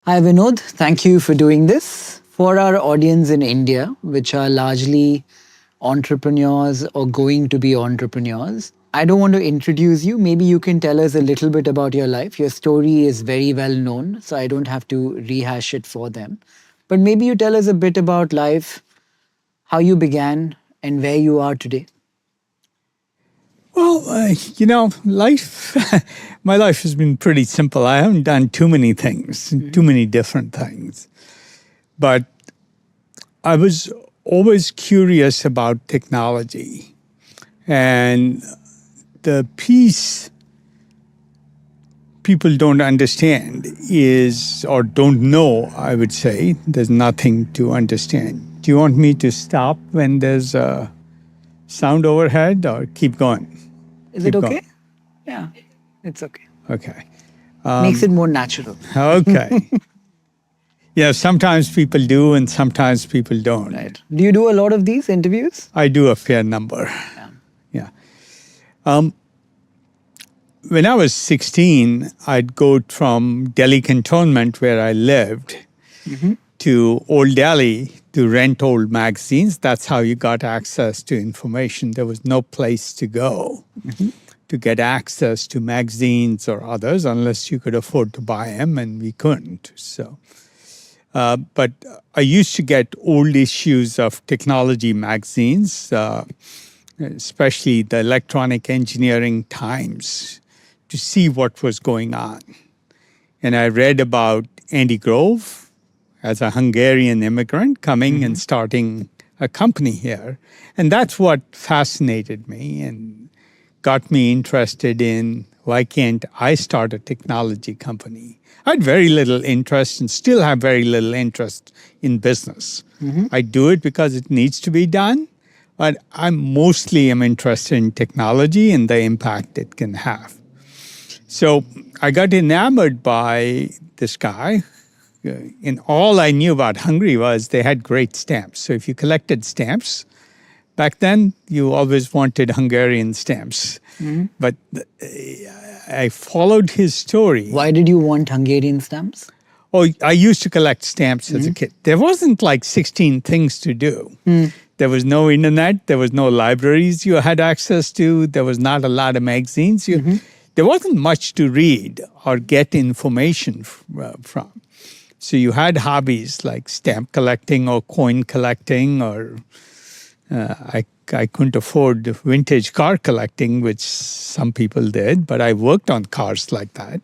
Hi, Vinod. Thank you for doing this. For our audience in India, which are largely entrepreneurs or going to be entrepreneurs, I don't want to introduce you. Maybe you can tell us a little bit about your life. Your story is very well known, so I don't have to rehash it for them. But maybe you tell us a bit about life, how you began, and where you are today. Well, life, my life has been pretty simple. I haven't done too many things, too many different things. But I was always curious about technology. And the piece people don't understand is, or don't know, I would say, there's nothing to understand. Do you want me to stop when there's a sound overhead or keep going? Is it Keep okay? going. Yeah, it's okay. Okay. Makes it more natural. Okay. Yeah, sometimes people do and sometimes people don't. Right. Do you do a lot of these interviews? I do a fair number. Yeah. Yeah. When I was 16, I'd go from Delhi cantonment where I lived to Old Delhi to rent old magazines. That's how you got access to information. There was no place to go to get access to magazines or others unless you could afford to buy them, and we couldn't. But I used to get old issues of technology magazines, especially the Electronic Engineering Times, to see what was going on. And I read about Andy Grove as a Hungarian immigrant coming and starting a company here. And that's what fascinated me and got me interested in why can't I start a technology company? I had very little interest and still have very little interest in business. I do it because it needs to be done, but I mostly am interested in technology and the impact it can have. So I got enamored by this guy. And all I knew about Hungary was they had great stamps. So if you collected stamps, back then you always wanted Hungarian stamps. But I followed his story. Why did you want Hungarian stamps? Oh, I used to collect stamps as a kid. There wasn't like 16 things to do. There was no internet. There was no libraries you had access to. There was not a lot of magazines. There wasn't much to read or get information from. So you had hobbies like stamp collecting or coin collecting, or I couldn't afford vintage car collecting, which some people did, but I worked on cars like that.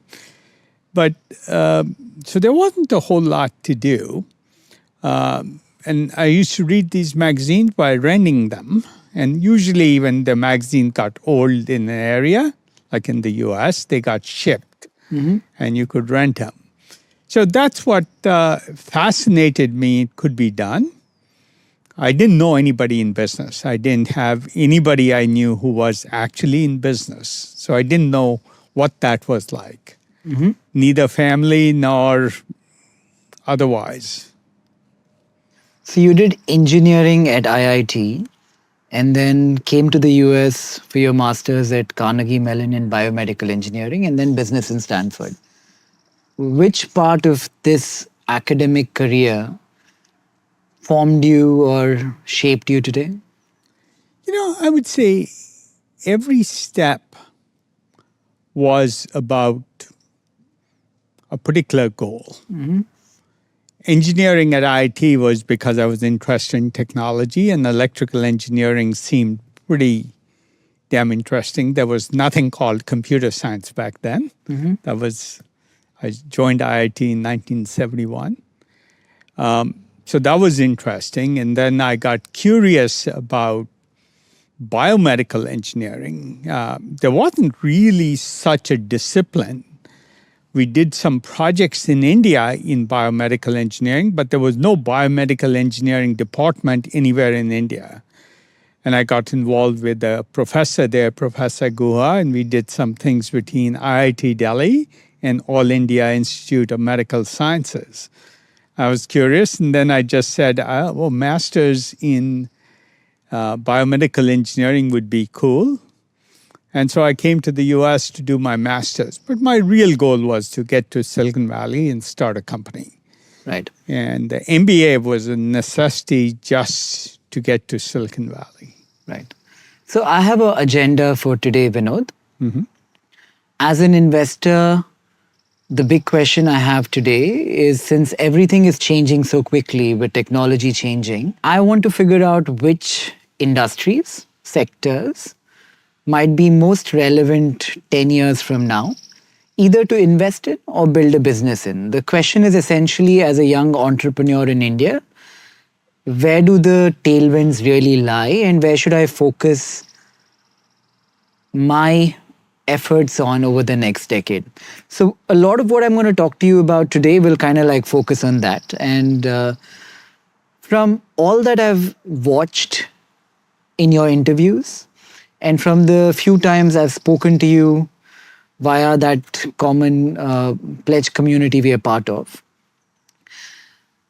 But so there wasn't a whole lot to do. And I used to read these magazines by renting them. And usually when the magazine got old in an area, like in the US, they got shipped and you could rent them. So that's what fascinated me could be done. I didn't know anybody in business. I didn't have anybody I knew who was actually in business. So I didn't know what that was like. Neither family nor otherwise. So you did engineering at IIT and then came to the US for your master's at Carnegie Mellon in biomedical engineering and then business in Stanford. Which part of this academic career formed you or shaped you today? I would say every step was about a particular goal. Engineering at IIT was because I was interested in technology, and electrical engineering seemed pretty damn interesting. There was nothing called computer science back then. I joined IIT in 1971. So that was interesting. And then I got curious about biomedical engineering. There wasn't really such a discipline. We did some projects in India in biomedical engineering, but there was no biomedical engineering department anywhere in India. And I got involved with a professor there, Professor Guha, and we did some things between IIT Delhi and All India Institute of Medical Sciences. I was curious, and then I just said, well, master's in biomedical engineering would be cool. And so I came to the US to do my master's. But my real goal was to get to Silicon Valley and start a company. Right. And the MBA was a necessity just to get to Silicon Valley. Right. So I have an agenda for today, Vinod. As an investor, the big question I have today is, since everything is changing so quickly with technology changing, I want to figure out which industries, sectors might be most relevant 10 years from now, either to invest in or build a business in. The question is essentially, as a young entrepreneur in India, where do the tailwinds really lie and where should I focus my efforts on over the next decade? So a lot of what I'm going to talk to you about today will kind of like focus on that. And from all that I've watched in your interviews and from the few times I've spoken to you via that common pledge community we are part of,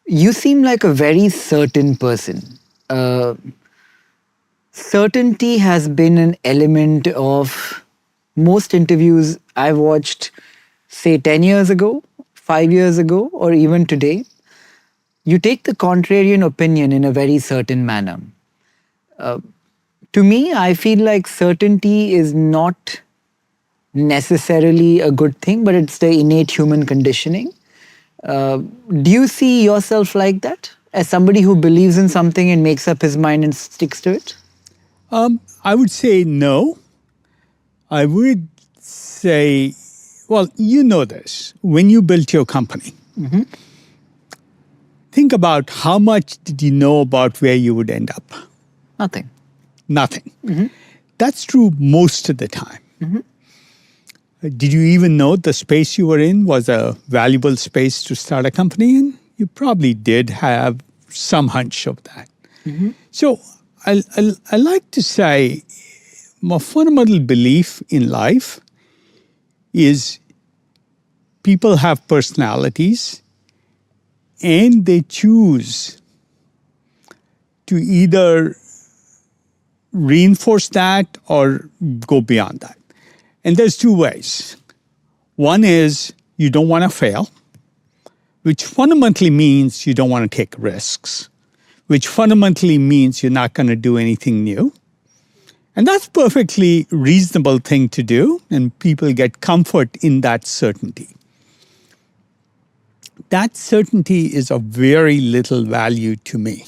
you seem like a very certain person. Certainty has been an element of most interviews I've watched, say 10 years ago, 5 years ago, or even today. You take the contrarian opinion in a very certain manner. To me, I feel like certainty is not necessarily a good thing, but it's the innate human conditioning. Do you see yourself like that, as somebody who believes in something and makes up his mind and sticks to it? I would say no. I would say, well, you know this. When you built your company, think about how much did you know about where you would end up? Nothing. Nothing. That's true most of the time. Did you even know the space you were in was a valuable space to start a company in? You probably did have some hunch of that. So I like to say my fundamental belief in life is people have personalities and they choose to either reinforce that or go beyond that. And there's two ways. One is you don't want to fail, which fundamentally means you don't want to take risks, which fundamentally means you're not going to do anything new. And that's a perfectly reasonable thing to do, and people get comfort in that certainty. That certainty is of very little value to me.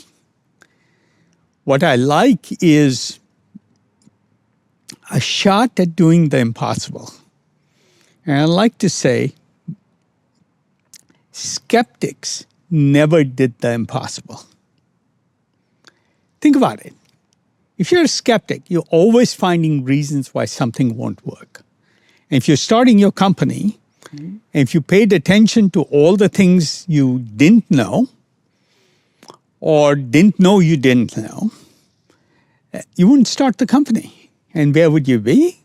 What I like is a shot at doing the impossible. And I like to say, skeptics never did the impossible. Think about it. If you're a skeptic, you're always finding reasons why something won't work. And if you're starting your company, and if you paid attention to all the things you didn't know, or didn't know you didn't know, you wouldn't start the company. And where would you be?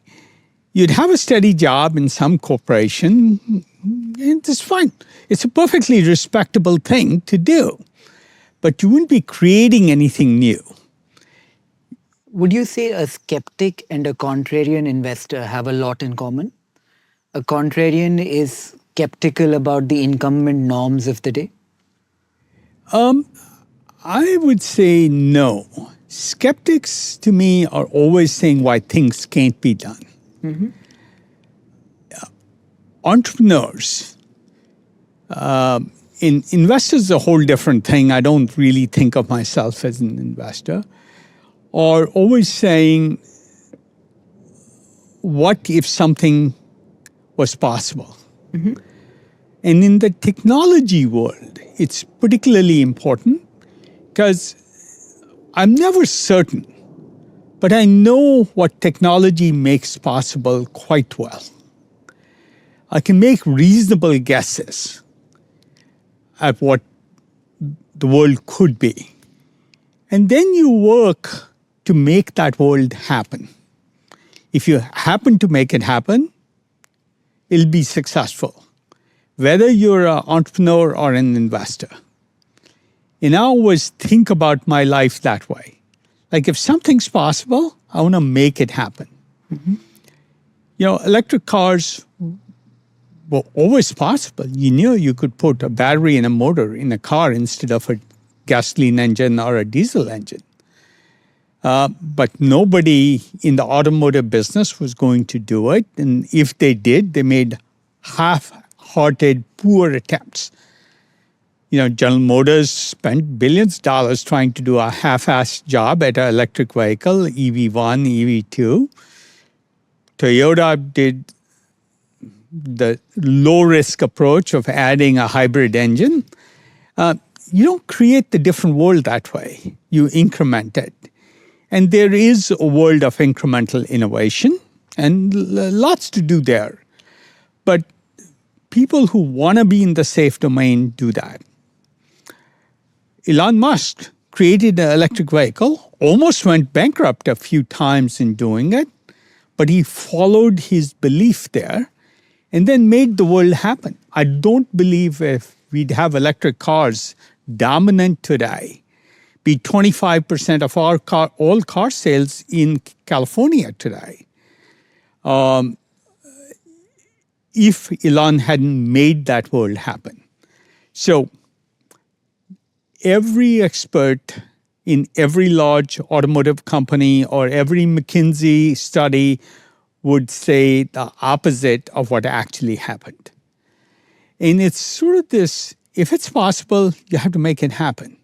You'd have a steady job in some corporation, and it's fine. It's a perfectly respectable thing to do. But you wouldn't be creating anything new. Would you say a skeptic and a contrarian investor have a lot in common? A contrarian is skeptical about the incumbent norms of the day? I would say no. Skeptics, to me, are always saying why things can't be done. Entrepreneurs, investors is a whole different thing. I don't really think of myself as an investor. Are always saying, what if something was possible? And in the technology world, it's particularly important because I'm never certain, but I know what technology makes possible quite well. I can make reasonable guesses at what the world could be. And then you work to make that world happen. If you happen to make it happen, it'll be successful, whether you're an entrepreneur or an investor. And I always think about my life that way. Like if something's possible, I want to make it happen. Electric cars were always possible. You knew you could put a battery and a motor in a car instead of a gasoline engine or a diesel engine. But nobody in the automotive business was going to do it. And if they did, they made half-hearted, poor attempts. General Motors spent billions of dollars trying to do a half-assed job at an electric vehicle, EV1, EV2. Toyota did the low-risk approach of adding a hybrid engine. You don't create the different world that way. You increment it. And there is a world of incremental innovation and lots to do there. But people who want to be in the safe domain do that. Elon Musk created an electric vehicle, almost went bankrupt a few times in doing it, but he followed his belief there and then made the world happen. I don't believe if we'd have electric cars dominant today, be 25% of all car sales in California today, if Elon hadn't made that world happen. So every expert in every large automotive company or every McKinsey study would say the opposite of what actually happened. And it's sort of this, if it's possible, you have to make it happen.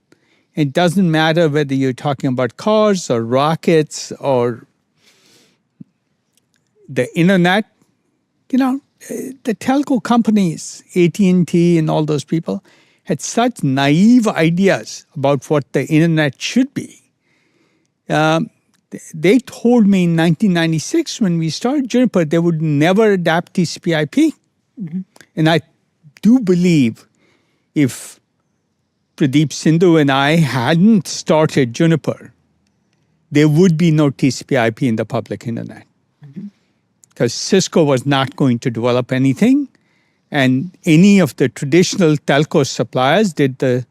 It doesn't matter whether you're talking about cars or rockets or the internet. The telco companies, AT&T and all those people, had such naive ideas about what the internet should be. They told me in 1996 when we started Juniper, they would never adapt TCP/IP. Mm-hmm. And I do believe if Pradeep Sindhu and I hadn't started Juniper, there would be no TCP/IP in the public internet. Because Cisco was not going to develop anything, and any of the traditional telco suppliers did the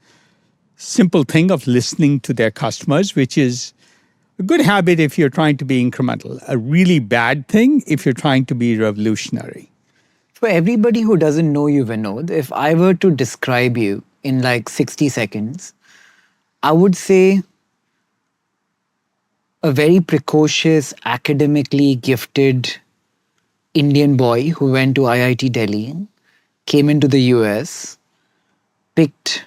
simple thing of listening to their customers, which is a good habit if you're trying to be incremental, a really bad thing if you're trying to be revolutionary. For everybody who doesn't know you, Vinod, if I were to describe you in like 60 seconds, I would say a very precocious, academically gifted Indian boy who went to IIT Delhi, came into the US, picked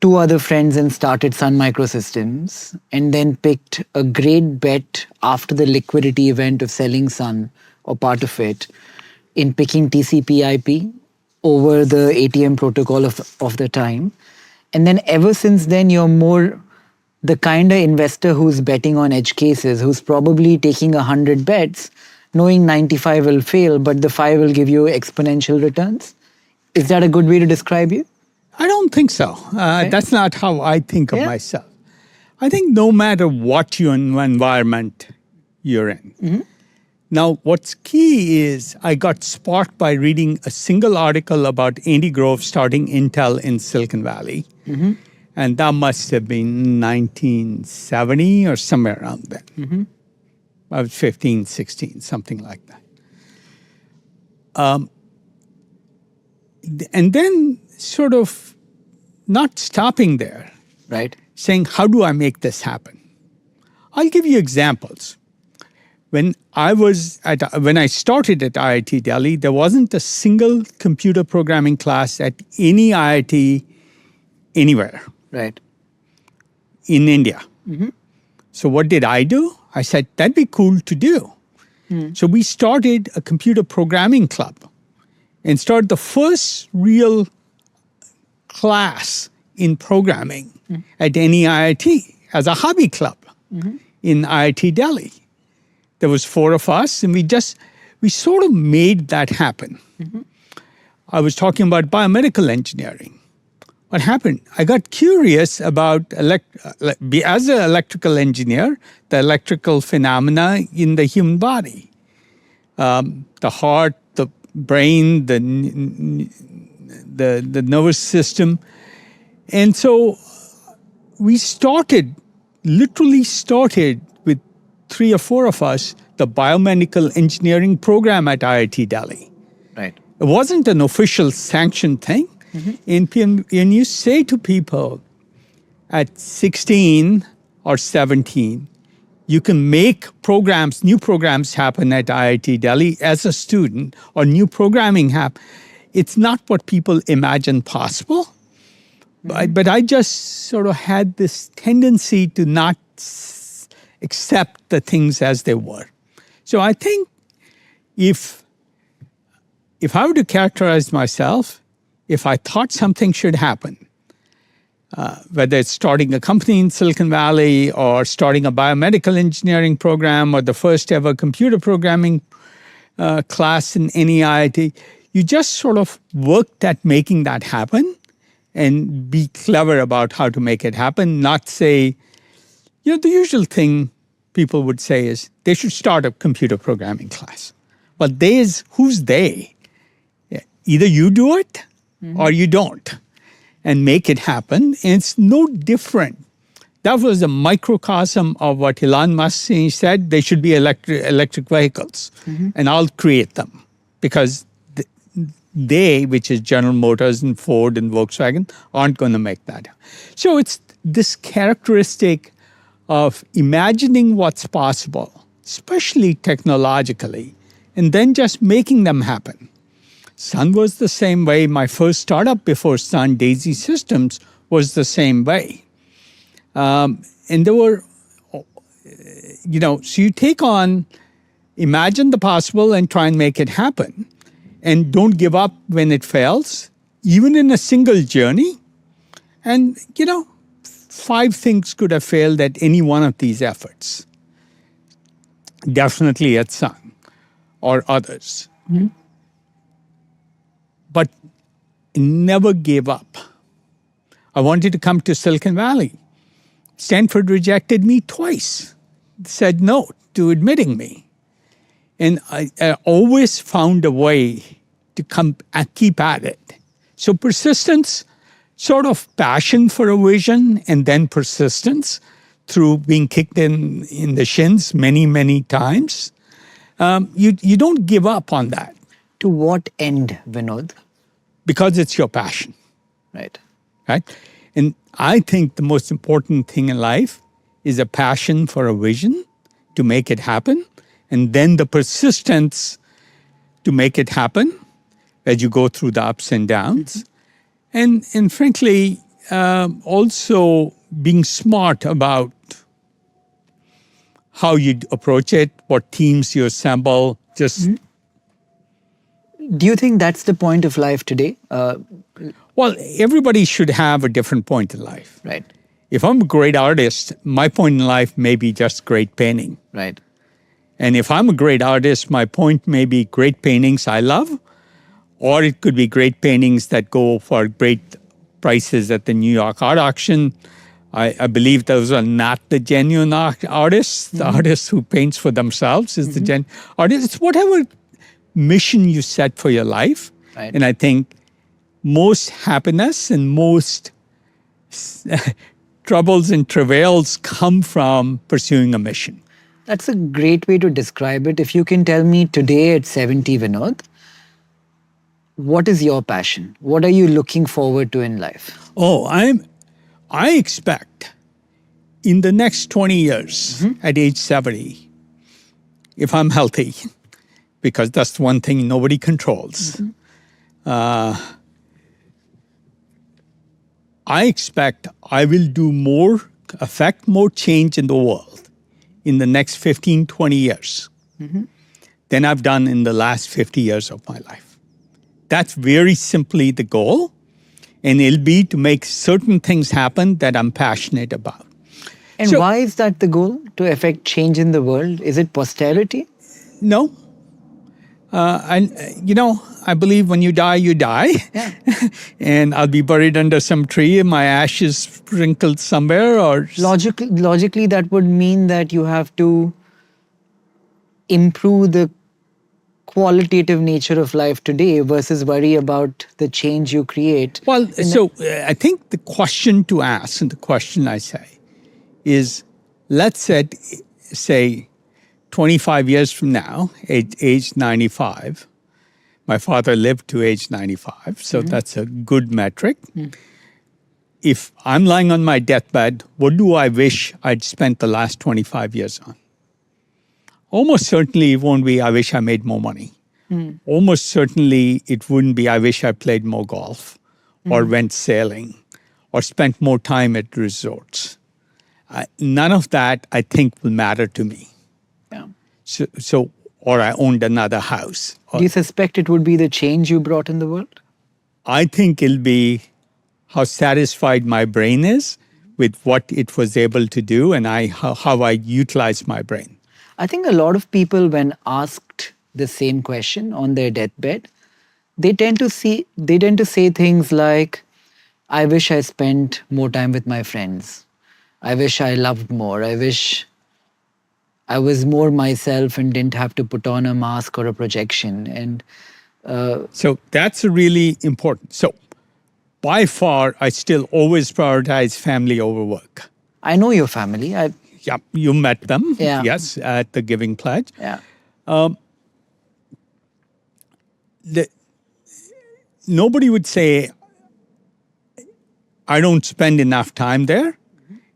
two other friends and started Sun Microsystems, and then picked a great bet after the liquidity event of selling Sun or part of it in picking TCP/IP over the ATM protocol of the time. And then ever since then, you're more the kind of investor who's betting on edge cases, who's probably taking 100 bets, knowing 95 will fail, but the 5 will give you exponential returns. Is that a good way to describe you? I don't think so. Okay. That's not how I think of myself. I think no matter what your environment you're in. Mm-hmm. Now, what's key is I got sparked by reading a single article about Andy Grove starting Intel in Silicon Valley. Mm-hmm. And that must have been 1970 or somewhere around then. Mm-hmm. I was 15, 16, something like that. And then sort of not stopping there. Right. Saying, how do I make this happen? I'll give you examples. When I started at IIT Delhi, there wasn't a single computer programming class at any IIT anywhere. Right. In India. Mm-hmm. So what did I do? I said, that'd be cool to do. Mm. So we started a computer programming club and started the first real class in programming at any IIT as a hobby club in IIT Delhi. There was 4 of us, and we sort of made that happen. Mm-hmm. I was talking about biomedical engineering. What happened? I got curious about, as an electrical engineer, the electrical phenomena in the human body. The heart, the brain, the nervous system. And so we literally started with 3 or 4 of us the biomedical engineering program at IIT Delhi. Right. It wasn't an official sanctioned thing. And you say to people at 16 or 17, you can make programs, new programs happen at IIT Delhi as a student, or new programming happen. It's not what people imagine possible. But I just sort of had this tendency to not accept the things as they were. So I think if I were to characterize myself, if I thought something should happen, whether it's starting a company in Silicon Valley or starting a biomedical engineering program or the first ever computer programming class in any IIT, you just sort of worked at making that happen and be clever about how to make it happen, not say, the usual thing people would say is they should start a computer programming class. Well, who's they? Either you do it or you don't, and make it happen. And it's no different. That was a microcosm of what Elon Musk said. They should be electric vehicles, and I'll create them because they, which is General Motors and Ford and Volkswagen, aren't going to make that. So it's this characteristic of imagining what's possible, especially technologically, and then just making them happen. Sun was the same way. My first startup before Sun, Daisy Systems, was the same way. And there were, so you take on, imagine the possible and try and make it happen. And don't give up when it fails, even in a single journey. And, 5 things could have failed at any one of these efforts. Definitely at Sun or others. But never gave up. I wanted to come to Silicon Valley. Stanford rejected me twice, said no to admitting me. And I always found a way to keep at it. So persistence, sort of passion for a vision, and then persistence through being kicked in the shins many, many times. You don't give up on that. To what end, Vinod? Because it's your passion. Right. Right? And I think the most important thing in life is a passion for a vision to make it happen, and then the persistence to make it happen as you go through the ups and downs. And frankly, also being smart about how you approach it, what teams you assemble. Do you think that's the point of life today? Well, everybody should have a different point in life. Right. If I'm a great artist, my point in life may be just great painting. Right. And if I'm a great artist, my point may be great paintings I love, or it could be great paintings that go for great prices at the New York art auction. I believe those are not the genuine artists. The artist who paints for themselves is the genuine artist. It's whatever mission you set for your life. Right. And I think most happiness and most troubles and travails come from pursuing a mission. That's a great way to describe it. If you can tell me today at 70, Vinod, what is your passion? What are you looking forward to in life? Oh, I expect in the next 20 years at age 70, if I'm healthy, because that's the one thing nobody controls, I expect I will affect more change in the world in the next 15, 20 years than I've done in the last 50 years of my life. That's very simply the goal. And it'll be to make certain things happen that I'm passionate about. And why is that the goal? To affect change in the world? Is it posterity? No. I believe when you die, you die. Yeah. And I'll be buried under some tree and my ashes sprinkled somewhere. Or Logically, that would mean that you have to improve the qualitative nature of life today versus worry about the change you create. Well, I think the question to ask, and the question I say, is let's say 25 years from now, age 95, my father lived to age 95, so that's a good metric. If I'm lying on my deathbed, what do I wish I'd spent the last 25 years on? Almost certainly it won't be, I wish I made more money. Almost certainly it wouldn't be, I wish I played more golf or went sailing or spent more time at resorts. None of that, I think, will matter to me. Yeah. So, or I owned another house. Do you suspect it would be the change you brought in the world? I think it'll be how satisfied my brain is with what it was able to do and how I utilize my brain. I think a lot of people, when asked the same question on their deathbed, they tend to say things like, I wish I spent more time with my friends. I wish I loved more. I wish I was more myself and didn't have to put on a mask or a projection. And So that's really important. So by far, I still always prioritize family over work. I know your family. Yeah, you met them, Yeah. yes, at the Giving Pledge. Yeah. Nobody would say, I don't spend enough time there.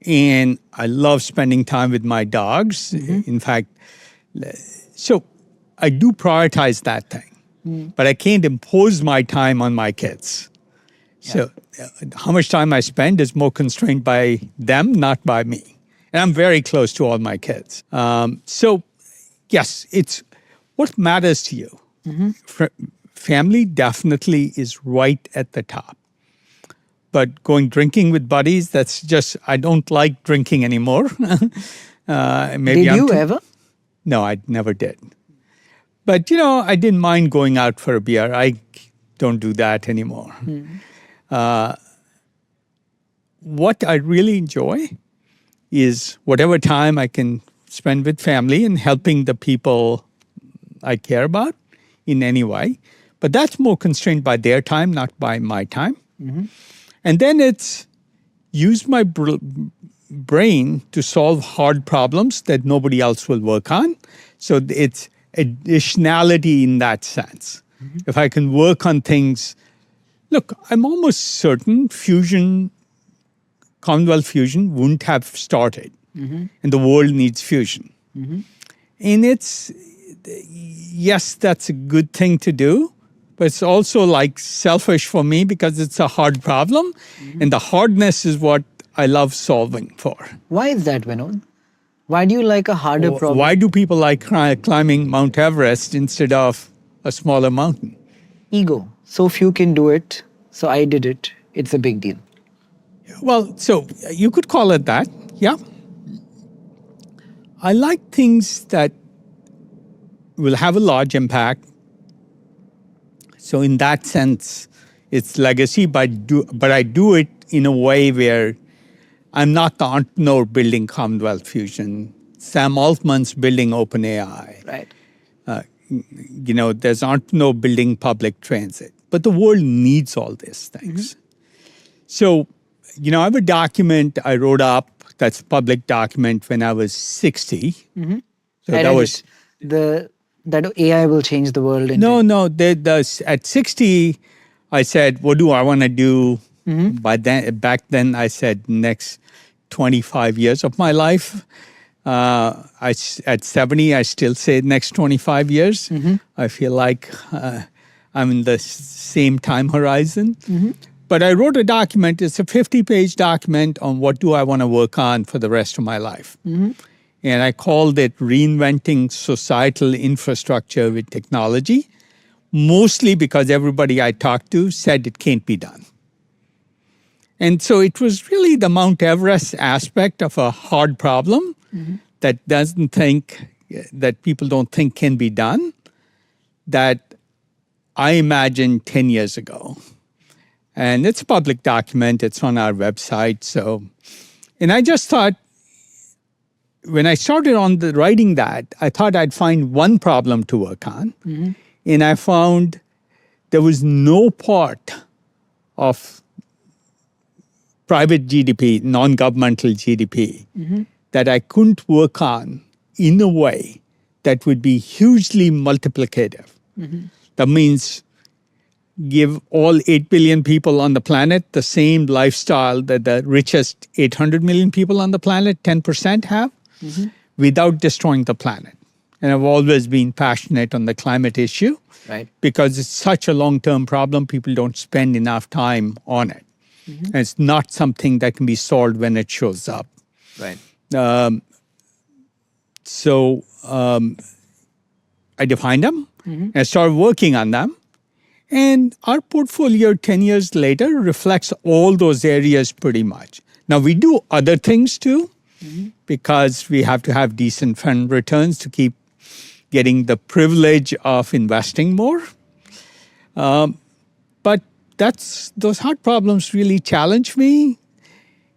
And I love spending time with my dogs. In fact, so I do prioritize that thing. But I can't impose my time on my kids. So how much time I spend is more constrained by them, not by me. And I'm very close to all my kids. So yes, it's what matters to you. Family definitely is right at the top. But going drinking with buddies, that's just, I don't like drinking anymore. Maybe Did you ever? No, I never did. But, I didn't mind going out for a beer. I don't do that anymore. What I really enjoy is whatever time I can spend with family and helping the people I care about in any way. But that's more constrained by their time, not by my time. And then it's use my brain to solve hard problems that nobody else will work on. So it's additionality in that sense. If I can work on things, look, I'm almost certain Commonwealth fusion wouldn't have started. And the world needs fusion. And yes, that's a good thing to do. But it's also like selfish for me because it's a hard problem. And the hardness is what I love solving for. Why is that, Vinod? Why do you like a harder problem? Why do people like climbing Mount Everest instead of a smaller mountain? Ego. So few can do it. So I did it. It's a big deal. Well, so you could call it that. Yeah. I like things that will have a large impact. So in that sense, it's legacy, but I do it in a way where I'm not the entrepreneur building Commonwealth Fusion. Sam Altman's building OpenAI. Right. There's entrepreneur building public transit. But the world needs all these things. So, I have a document I wrote up that's a public document when I was 60. So that was... That AI will change the world. No. At 60, I said, what do I want to do? Back then, I said next 25 years of my life. At 70, I still say next 25 years. I feel like I'm in the same time horizon. But I wrote a document. It's a 50-page document on what do I want to work on for the rest of my life. And I called it Reinventing Societal Infrastructure with Technology, mostly because everybody I talked to said it can't be done. And so it was really the Mount Everest aspect of a hard problem that people don't think can be done, that I imagined 10 years ago. And it's a public document. It's on our website. And I just thought, when I started writing that, I thought I'd find one problem to work on. And I found there was no part of private GDP, non-governmental GDP, that I couldn't work on in a way that would be hugely multiplicative. That means give all 8 billion people on the planet the same lifestyle that the richest 800 million people on the planet, 10% have, without destroying the planet. And I've always been passionate on the climate issue. Right. Because it's such a long-term problem, people don't spend enough time on it. And it's not something that can be solved when it shows up. Right. So I defined them, and I started working on them. And our portfolio 10 years later reflects all those areas pretty much. Now, we do other things too, because we have to have decent fund returns to keep getting the privilege of investing more. But those hard problems really challenge me.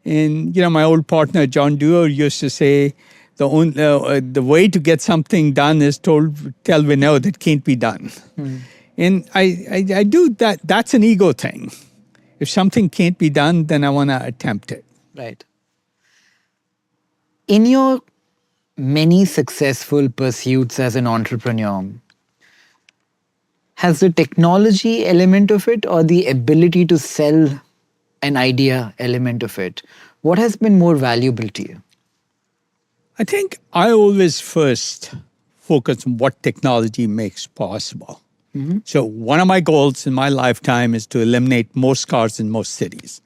And, my old partner, John Dewar, used to say, the way to get something done is tell we know that can't be done. And I do that. That's an ego thing. If something can't be done, then I want to attempt it. Right. In your many successful pursuits as an entrepreneur, has the technology element of it or the ability to sell an idea element of it, what has been more valuable to you? I think I always first focus on what technology makes possible. So one of my goals in my lifetime is to eliminate most cars in most cities.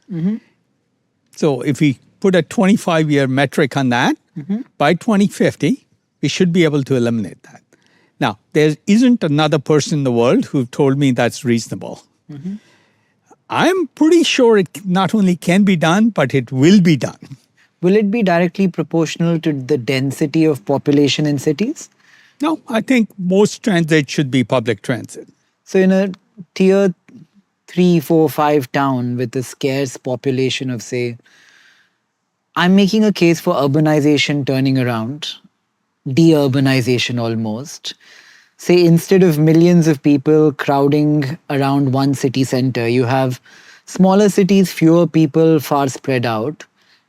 So if we put a 25-year metric on that, by 2050, we should be able to eliminate that. Now, there isn't another person in the world who told me that's reasonable. I'm pretty sure it not only can be done, but it will be done. Will it be directly proportional to the density of population in cities? No, I think most transit should be public transit. So in a tier 3, 4, 5 town with a scarce population of, say, I'm making a case for urbanization turning around, de-urbanization almost. Say instead of millions of people crowding around one city center, you have smaller cities, fewer people, far spread out.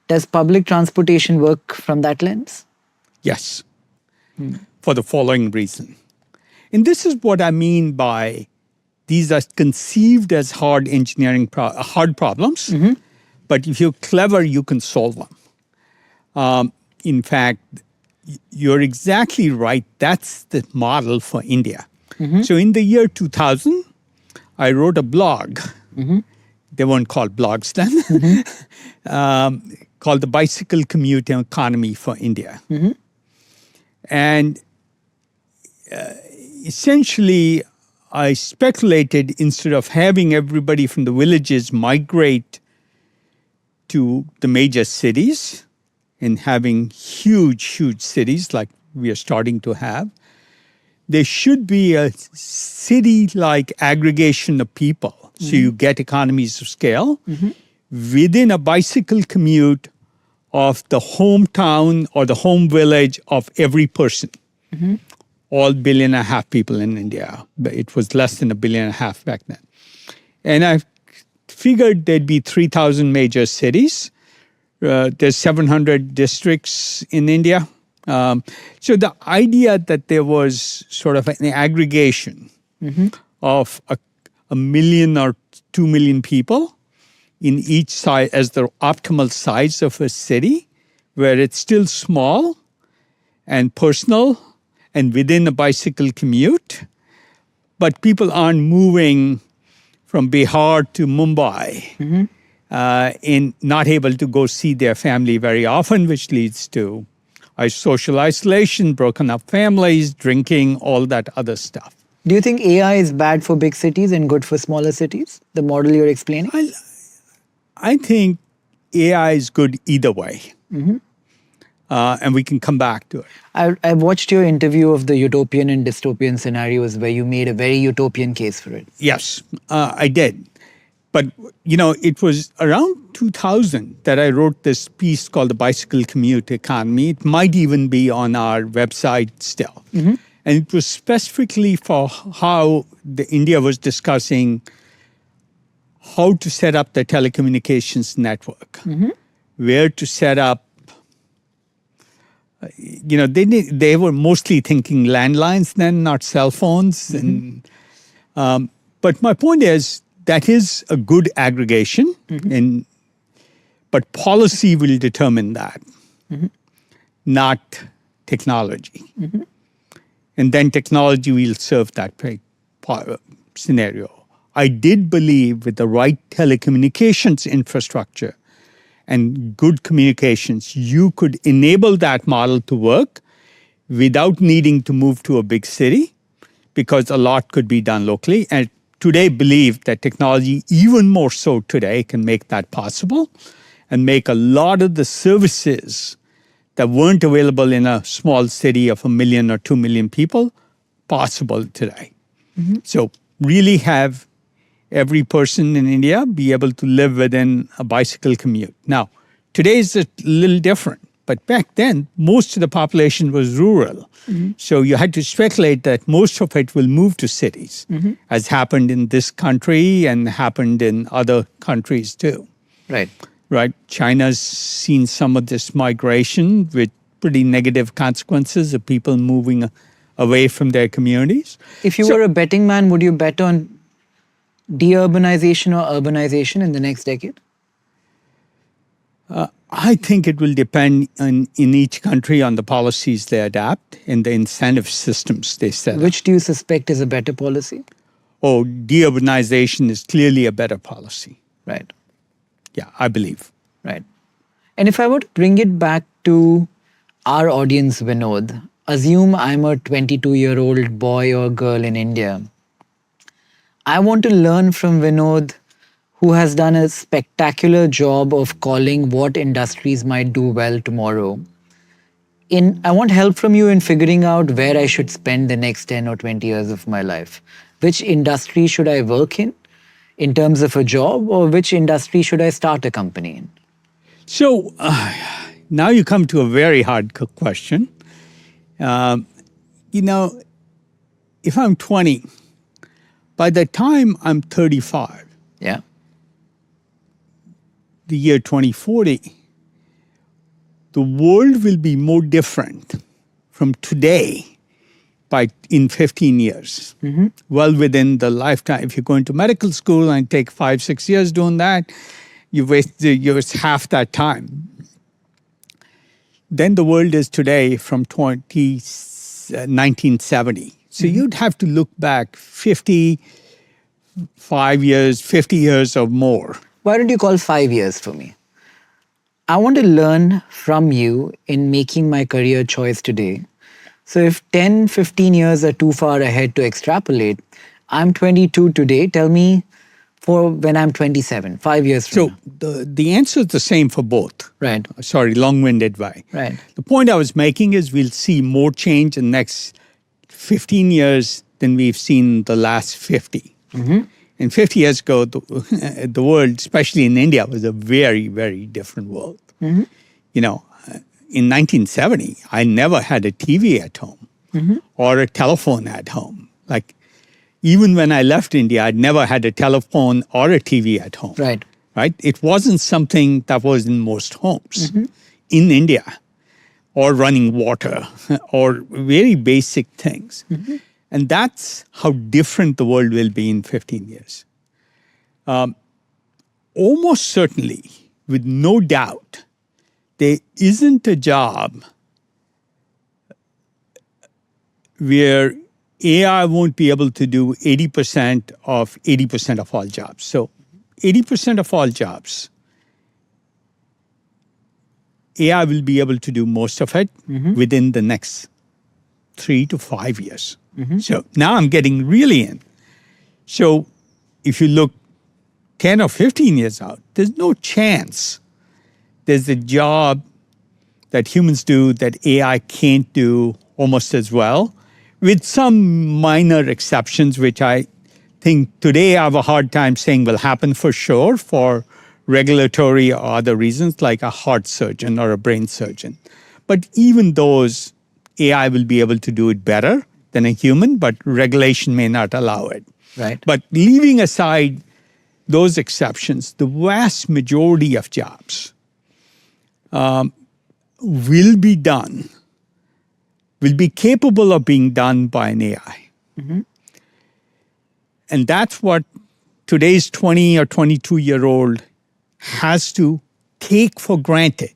Does public transportation work from that lens? Yes, for the following reason. And this is what I mean by these are conceived as hard hard problems, but if you're clever, you can solve them. In fact, you're exactly right. That's the model for India. So in the year 2000, I wrote a blog. They weren't called blogs then, called The Bicycle Commute Economy for India. And essentially, I speculated instead of having everybody from the villages migrate to the major cities and having huge cities like we are starting to have, there should be a city-like aggregation of people. So you get economies of scale within a bicycle commute of the hometown or the home village of every person. All 1.5 billion people in India. But it was less than 1.5 billion back then. And I figured there'd be 3,000 major cities. There's 700 districts in India. So the idea that there was sort of an aggregation of a million or 2 million people in each side as the optimal size of a city, where it's still small and personal and within a bicycle commute, but people aren't moving from Bihar to Mumbai and not able to go see their family very often, which leads to social isolation, broken up families, drinking, all that other stuff. Do you think AI is bad for big cities and good for smaller cities, the model you're explaining? I think AI is good either way. And we can come back to it. I watched your interview of the utopian and dystopian scenarios where you made a very utopian case for it. Yes, I did. But, it was around 2000 that I wrote this piece called The Bicycle Commute Economy. It might even be on our website still. And it was specifically for how India was discussing how to set up the telecommunications network, where to set up they were mostly thinking landlines then, not cell phones. But my point is that is a good aggregation, but policy will determine that, not technology. And then technology will serve that scenario. I did believe with the right telecommunications infrastructure and good communications, you could enable that model to work without needing to move to a big city, because a lot could be done locally. And today believe that technology, even more so today, can make that possible and make a lot of the services that weren't available in a small city of 1 million or 2 million people possible today. So really have every person in India be able to live within a bicycle commute. Now, today is a little different, but back then, most of the population was rural. So you had to speculate that most of it will move to cities, as happened in this country and happened in other countries too. Right. Right? China's seen some of this migration with pretty negative consequences of people moving away from their communities. If you were a betting man, would you bet on deurbanization or urbanization in the next decade? I think it will depend in each country on the policies they adapt and the incentive systems they set up. Which do you suspect is a better policy? Oh, deurbanization is clearly a better policy. Right. Yeah, I believe. Right. And if I were to bring it back to our audience, Vinod, assume I'm a 22-year-old boy or girl in India. I want to learn from Vinod, who has done a spectacular job of calling what industries might do well tomorrow. I want help from you in figuring out where I should spend the next 10 or 20 years of my life. Which industry should I work in terms of a job, or which industry should I start a company in? So now you come to a very hard question. If I'm 20, by the time I'm 35, Yeah. the year 2040, the world will be more different from today in 15 years. Well within the lifetime. If you go into medical school and take 5-6 years doing that, you waste half that time. Then the world is today from 1970. So you'd have to look back 55 years, 50 years or more. Why don't you call 5 years for me? I want to learn from you in making my career choice today. So if 10, 15 years are too far ahead to extrapolate, I'm 22 today. Tell me for when I'm 27, 5 years from now. So the answer is the same for both. Right. Sorry, long-winded way. Right. The point I was making is we'll see more change in the next 15 years than we've seen the last 50. And 50 years ago, the world, especially in India, was a very, very different world. In 1970, I never had a TV at home or a telephone at home. Like, even when I left India, I'd never had a telephone or a TV at home. Right. Right? It wasn't something that was in most homes in India, or running water, or very basic things. And that's how different the world will be in 15 years. Almost certainly, with no doubt, there isn't a job where AI won't be able to do 80% of all jobs. So 80% of all jobs, AI will be able to do most of it within the next 3 to 5 years. So now I'm getting really in. So if you look 10 or 15 years out, there's no chance there's a job that humans do that AI can't do almost as well, with some minor exceptions, which I think today I have a hard time saying will happen for sure for regulatory or other reasons, like a heart surgeon or a brain surgeon. But even those, AI will be able to do it better than a human, but regulation may not allow it. Right. But leaving aside those exceptions, the vast majority of jobs will be done will be capable of being done by an AI. And that's what today's 20 or 22-year-old has to take for granted.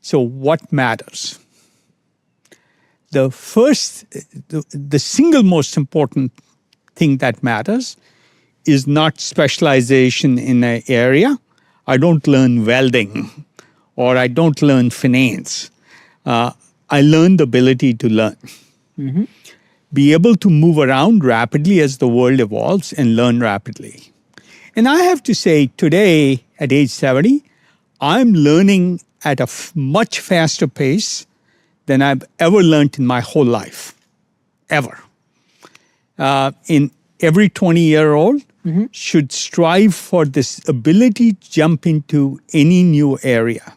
So what matters? The single most important thing that matters is not specialization in an area. I don't learn welding or I don't learn finance. I learn the ability to learn. Be able to move around rapidly as the world evolves and learn rapidly. And I have to say, today, at age 70, I'm learning at a much faster pace than I've ever learned in my whole life, ever. In every 20-year-old should strive for this ability to jump into any new area,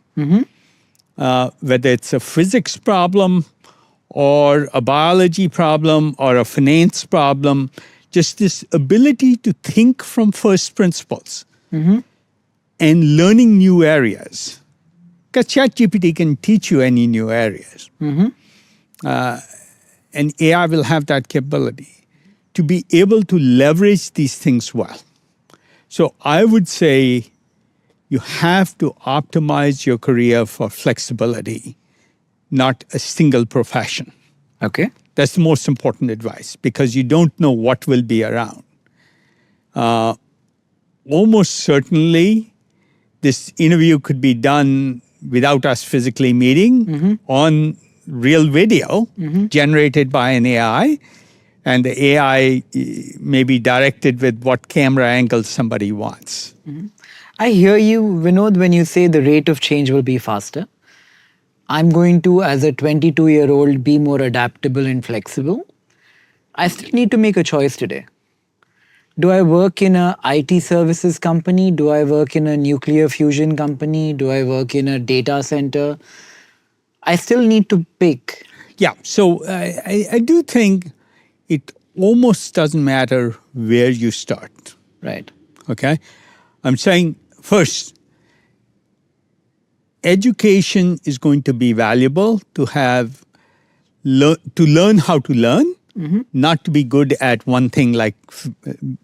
whether it's a physics problem or a biology problem or a finance problem, just this ability to think from first principles and learning new areas. Because ChatGPT can teach you any new areas. And AI will have that capability to be able to leverage these things well. So I would say you have to optimize your career for flexibility, not a single profession. Okay. That's the most important advice because you don't know what will be around. Almost certainly, this interview could be done without us physically meeting on real video generated by an AI. And the AI may be directed with what camera angle somebody wants. I hear you, Vinod, when you say the rate of change will be faster. I'm going to, as a 22-year-old, be more adaptable and flexible. I still need to make a choice today. Do I work in a IT services company? Do I work in a nuclear fusion company? Do I work in a data center? I still need to pick. Yeah, so I do think it almost doesn't matter where you start. Right. Okay? I'm saying, first, education is going to be valuable to have to learn how to learn, not to be good at one thing like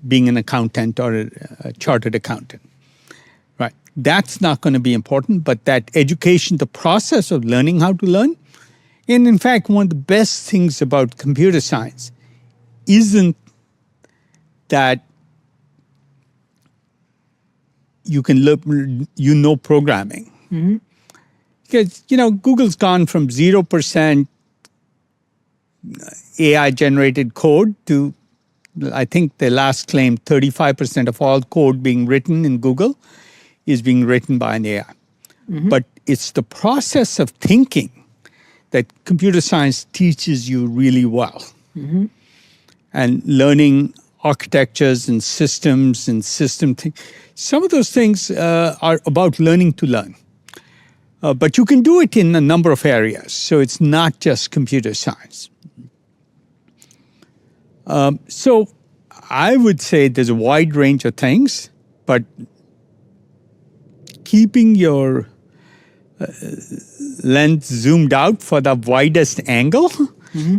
being an accountant or a chartered accountant. Right. That's not going to be important, but that education, the process of learning how to learn, and in fact, one of the best things about computer science isn't that you can programming. Because, Google's gone from 0% AI-generated code to, I think the last claim, 35% of all code being written in Google is being written by an AI. But it's the process of thinking that computer science teaches you really well. And learning architectures and systems and system things. Some of those things are about learning to learn. But you can do it in a number of areas. So it's not just computer science. So I would say there's a wide range of things, but keeping your lens zoomed out for the widest angle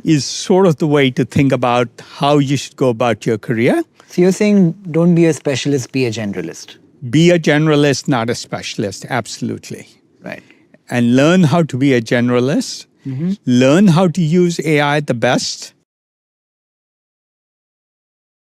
is sort of the way to think about how you should go about your career. So you're saying don't be a specialist, be a generalist. Be a generalist, not a specialist. Absolutely. Right. And learn how to be a generalist. Learn how to use AI the best.